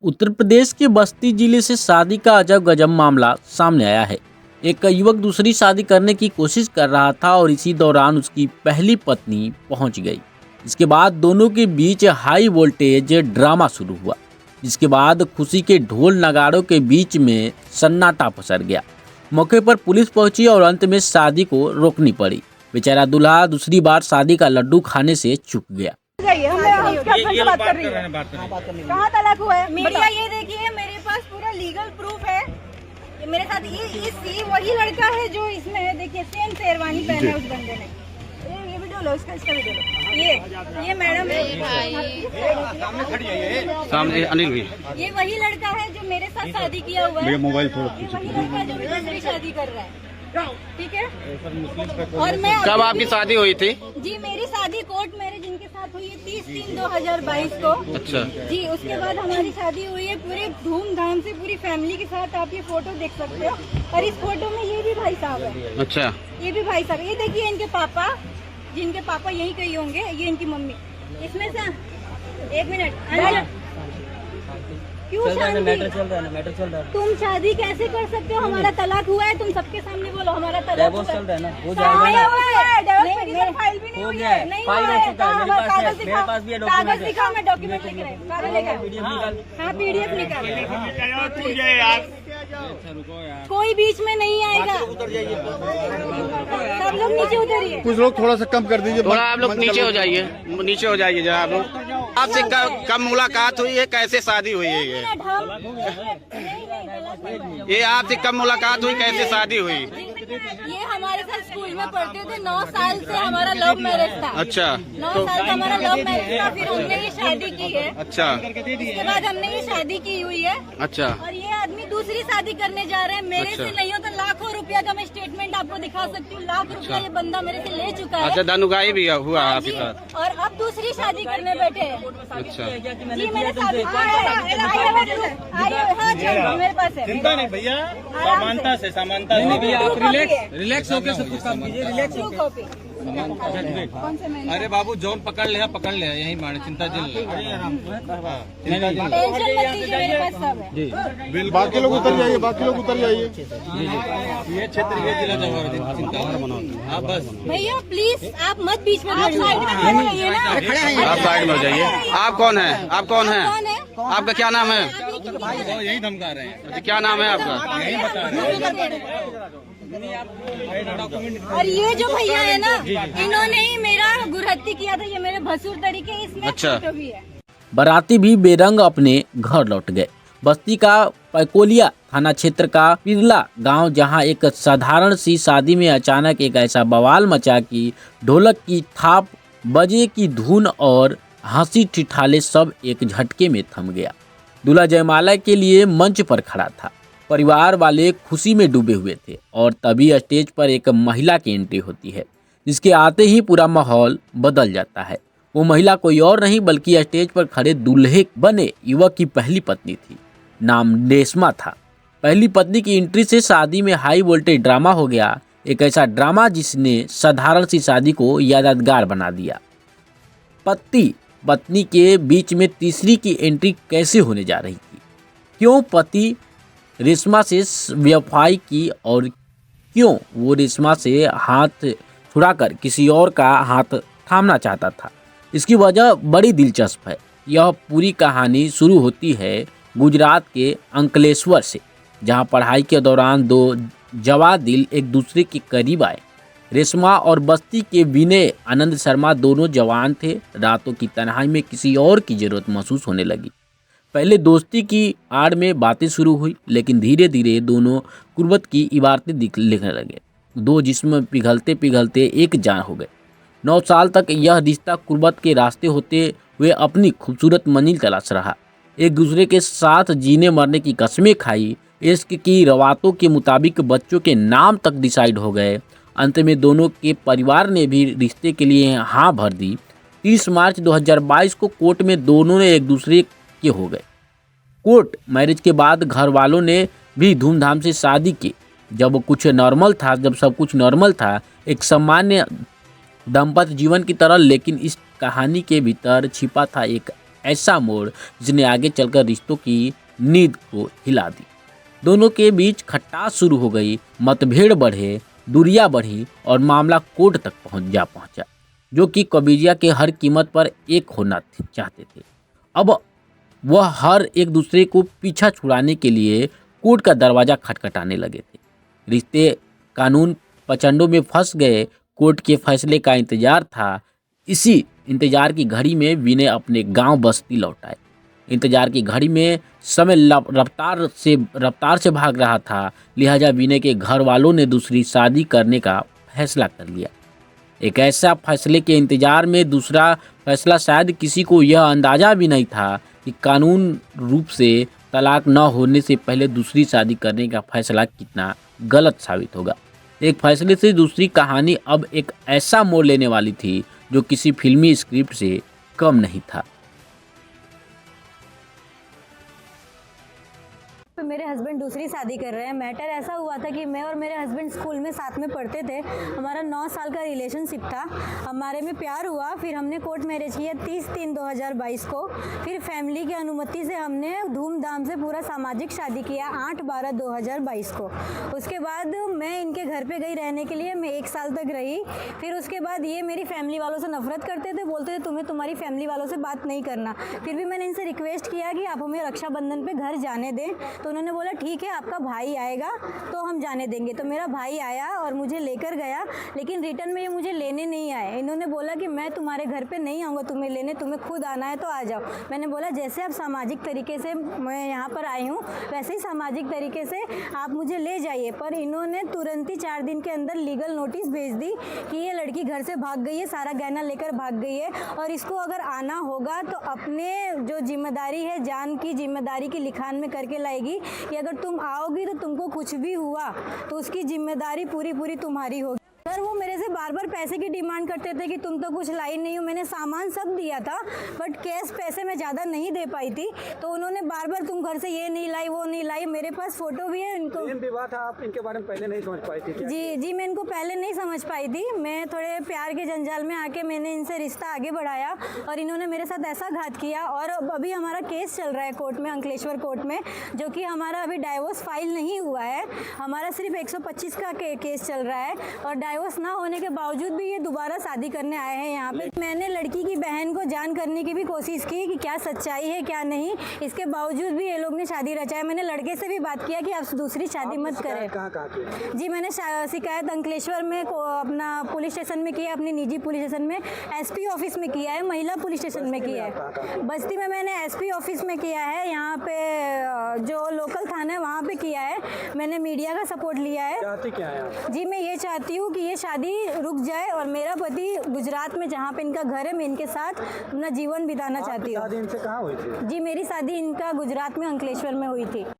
उत्तर प्रदेश के बस्ती जिले से शादी का अजब गजब मामला सामने आया है। एक युवक दूसरी शादी करने की कोशिश कर रहा था और इसी दौरान उसकी पहली पत्नी पहुंच गई। इसके बाद दोनों के बीच हाई वोल्टेज ड्रामा शुरू हुआ, जिसके बाद खुशी के ढोल नगाड़ों के बीच में सन्नाटा पसर गया। मौके पर पुलिस पहुंची और अंत में शादी को रोकनी पड़ी। बेचारा दूल्हा दूसरी बार शादी का लड्डू खाने से चूक गया। ये बात कर रही है। कहाँ तलाक हुआ है? भैया ये देखिए, मेरे पास पूरा लीगल प्रूफ है। ये मेरे साथ ये वही लड़का है जो इसमें है। देखिए सेम शेरवानी पहना है उस बंदे ने। ये वीडियो लो, इसका वीडियो लो। ये मैडम सामने अनिल भी। ये वही लड़का है जो मेरे साथ शादी किया हुआ है। मोबाइल थोड़ा ये वही लड़का जो दूसरी शादी कर रहा है, ठीक है। और मैं कब आपकी शादी हुई थी? जी मेरी शादी कोर्ट मैरिज इनके साथ हुई है 30/3/2022 को। अच्छा जी उसके बाद हमारी शादी हुई है पूरे धूमधाम से, पूरी फैमिली के साथ। आप ये फोटो देख सकते हो और इस फोटो में ये भी भाई साहब है। अच्छा, ये भी भाई साहब, ये देखिए इनके पापा, जिनके पापा यहीं कहीं होंगे। ये इनकी मम्मी। इसमें से एक मिनट, क्यों मैटर चल रहा है? तुम शादी कैसे कर सकते हो? हमारा तलाक हुआ है। तुम सबके सामने बोलो हमारा तलाक हुआ है। हो जाएगा ना? फाइल भी नहीं हुई है। नहीं हुआ है। कागज दिखाओ, मैं डॉक्यूमेंट लेके आई। कागज लेके हाँ, PDF निकाल। कोई बीच में नहीं आएगा। सब लोग नीचे उतरिए। कुछ लोग थोड़ा सा कम कर दीजिए। थोड़ा आप लोग नीचे हो जाइए, नीचे हो जाइए जरा आप लोग। आपसे कब मुलाकात हुई है? कैसे शादी हुई है? ये आपसे कब मुलाकात हुई? कैसे शादी हुई? ये हमारे साथ स्कूल में पढ़ते थे। 9 साल से हमारा लव मैरिज था। अच्छा, 9 साल का हमारा लव मैरिज था। फिर हमने ये शादी की है। अच्छा, इसके बाद हमने ये शादी की हुई है। अच्छा। और ये आदमी दूसरी शादी करने जा रहे हैं। मेरे अच्छा। से नहीं हो तो लाखों रुपया का मैं स्टेटमेंट आपको दिखा सकती हूँ। लाख रुपया ये बंदा मेरे से ले चुका है। अच्छा, धनुगाई भी हुआ हाँ आपके जी, साथ? और अब दूसरी शादी करने बैठे हैं। अच्छा, जी मेरे साथ मेरे पास है। चिंता नहीं भैया, समानता से भैया आप रिलैक्स होकर सब कुछ काम कीजिए। Relax true copy. कौन से महीने? अरे बाबू जोन पकड़ ले यही माने, चिंता जिल टेंशन मत लीजिए, मेरे पास सब है। बाकी लोग उतर जाइए, बाकी लोग उतर जाइए। ये क्षेत्र ये जिला जवाहर, चिंता आप बस भैया प्लीज आप मत बीच में खड़े रहिए ना। आप साइड में हो जाइए। आप कौन है? आप कौन है? कौन है? आपका क्या नाम है? यही धमका रहे हैं। अच्छा, क्या नाम है आपका? यही बता रहे हैं। और ये जो भैया है ना, इन्होंने ही मेरा गुरहत्ती किया था। ये मेरे भसुर तरीके, इसमें अच्छा। फोटो भी है। बाराती भी बेरंग अपने घर लौट गए। बस्ती का पैकोलिया थाना क्षेत्र का पिरला गांव, जहां एक साधारण सी शादी में अचानक एक ऐसा बवाल मचा कि ढोलक की थाप, बजे की धुन और हंसी ठिठाले सब एक झटके में थम गया। दूल्हा जयमाला के लिए मंच पर खड़ा था। परिवार वाले खुशी में डूबे हुए थे और तभी स्टेज पर एक महिला की एंट्री होती है, जिसके आते ही पूरा माहौल बदल जाता है। वो महिला कोई और नहीं बल्कि स्टेज पर खड़े दूल्हे बने युवक की पहली पत्नी थी। नाम रेशमा था। पहली पत्नी की एंट्री से शादी में हाई वोल्टेज ड्रामा हो गया। एक ऐसा ड्रामा जिसने साधारण सी शादी को यादगार बना दिया। पति पत्नी के बीच में तीसरी की एंट्री कैसे होने जा रही थी? क्यों पति रेशमा से बेवफाई की और क्यों वो रेशमा से हाथ छुड़ाकर किसी और का हाथ थामना चाहता था? इसकी वजह बड़ी दिलचस्प है। यह पूरी कहानी शुरू होती है गुजरात के अंकलेश्वर से, जहां पढ़ाई के दौरान दो जवादिल एक दूसरे के करीब आए। रेशमा और बस्ती के विनय आनंद शर्मा दोनों जवान थे। रातों की तन्हाई में किसी और की जरूरत महसूस होने लगी। पहले दोस्ती की आड़ में बातें शुरू हुई, लेकिन धीरे धीरे दोनों कुर्बत की इबारतें लिखने लगे। दो जिस्म पिघलते पिघलते एक जान हो गए। 9 साल तक यह रिश्ता कुर्बत के रास्ते होते हुए अपनी खूबसूरत मंजिल तलाश रहा। एक दूसरे के साथ जीने मरने की कसमें खाई। इश्क की रवातों के मुताबिक बच्चों के नाम तक डिसाइड हो गए। अंत में दोनों के परिवार ने भी रिश्ते के लिए हाँ भर दी। 30 मार्च 2022 को कोर्ट में दोनों ने एक दूसरे के हो गए। कोर्ट मैरिज के बाद घर वालों ने भी धूमधाम से शादी की। जब सब कुछ नॉर्मल था, एक सामान्य दाम्पत्य जीवन की तरह, लेकिन इस कहानी के भीतर छिपा था एक ऐसा मोड़ जिसने आगे चलकर रिश्तों की नींद को हिला दी। दोनों के बीच खट्टास शुरू हो गई, मतभेद बढ़े, दूरियां बढ़ी और मामला कोर्ट तक पहुंचा, जो कि कबीजिया के हर कीमत पर एक होना चाहते थे। अब वह हर एक दूसरे को पीछा छुड़ाने के लिए कोर्ट का दरवाज़ा खटखटाने लगे थे। रिश्ते कानून पचंडों में फंस गए। कोर्ट के फैसले का इंतजार था। इसी इंतजार की घड़ी में विनय अपने गांव बस्ती लौट आए। इंतजार की घड़ी में समय रफ्तार से भाग रहा था, लिहाजा विनय के घर वालों ने दूसरी शादी करने का फैसला कर लिया। एक ऐसा फैसले के इंतजार में दूसरा फैसला, शायद किसी को यह अंदाजा भी नहीं था कि कानून रूप से तलाक न होने से पहले दूसरी शादी करने का फैसला कितना गलत साबित होगा। एक फैसले से दूसरी कहानी अब एक ऐसा मोड़ लेने वाली थी जो किसी फिल्मी स्क्रिप्ट से कम नहीं था। मेरे हस्बैंड दूसरी शादी कर रहे हैं। मैटर ऐसा हुआ था कि मैं और मेरे हस्बैंड स्कूल में साथ में पढ़ते थे। हमारा 9 साल का रिलेशनशिप था। हमारे में प्यार हुआ, फिर हमने कोर्ट मैरिज किया 30/3/2022 को। फिर फैमिली की अनुमति से हमने धूमधाम से पूरा सामाजिक शादी किया 8/12/2022 को। उसके बाद मैं इनके घर पे गई रहने के लिए। मैं 1 साल तक रही। फिर उसके बाद ये मेरी फैमिली वालों से नफरत करते थे, बोलते थे तुम्हें तुम्हारी फैमिली वालों से बात नहीं करना। फिर भी मैंने इनसे रिक्वेस्ट किया कि आप हमें रक्षाबंधन पे घर जाने दें, तो उन्होंने बोला ठीक है आपका भाई आएगा तो हम जाने देंगे। तो मेरा भाई आया और मुझे लेकर गया, लेकिन रिटर्न में ये मुझे लेने नहीं आए। इन्होंने बोला कि मैं तुम्हारे घर पे नहीं आऊँगा तुम्हें लेने, तुम्हें खुद आना है तो आ जाओ। मैंने बोला जैसे आप सामाजिक तरीके से मैं यहाँ पर आई हूँ वैसे ही सामाजिक तरीके से आप मुझे ले जाइए। पर इन्होंने तुरंत ही 4 दिन के अंदर लीगल नोटिस भेज दी कि ये लड़की घर से भाग गई है, सारा गहना लेकर भाग गई है और इसको अगर आना होगा तो अपने जो जिम्मेदारी है जान की जिम्मेदारी की लिखान में करके लाएगी कि अगर तुम आओगी तो तुमको कुछ भी हुआ तो उसकी जिम्मेदारी पूरी तुम्हारी होगी। सर वो मेरे से बार बार पैसे की डिमांड करते थे कि तुम तो कुछ लाई नहीं हो। मैंने सामान सब दिया था बट कैश पैसे मैं ज़्यादा नहीं दे पाई थी, तो उन्होंने बार बार तुम घर से ये नहीं लाई वो नहीं लाई। मेरे पास फ़ोटो भी है। इनको विवाह था, आप इनके बारे में पहले नहीं समझ पाई थी क्या? जी मैं इनको पहले नहीं समझ पाई थी। मैं थोड़े प्यार के जंजाल में आके मैंने इनसे रिश्ता आगे बढ़ाया और इन्होंने मेरे साथ ऐसा घात किया। और अभी हमारा केस चल रहा है कोर्ट में, अंकलेश्वर कोर्ट में, जो कि हमारा अभी डाइवोर्स फाइल नहीं हुआ है। हमारा सिर्फ 125 का केस चल रहा है और डाइवोर्स ना होने के बावजूद भी ये दोबारा शादी करने आए हैं यहाँ पे। मैंने लड़की की बहन को जान करने की भी कोशिश की कि क्या सच्चाई है क्या नहीं, इसके बावजूद भी ये लोग ने शादी रचाया। मैंने लड़के से भी बात किया कि आप दूसरी शादी मत करें। कहाँ जी मैंने शिकायत अंकलेश्वर में अपना पुलिस स्टेशन में किया है, अपनी निजी पुलिस स्टेशन में, एसपी ऑफिस में किया है, महिला पुलिस स्टेशन में किया है। बस्ती में मैंने एसपी ऑफिस में किया है, यहाँ पे जो लोकल थाना है वहाँ पे किया है। मैंने मीडिया का सपोर्ट लिया है। चाहती क्या है आप? जी मैं ये चाहती हूँ कि ये शादी रुक जाए और मेरा पति गुजरात में जहाँ पे इनका घर है मैं इनके साथ अपना जीवन बिताना चाहती हूँ। शादी इनसे कहाँ हुई थी? जी मेरी शादी इनका गुजरात में अंकलेश्वर में हुई थी।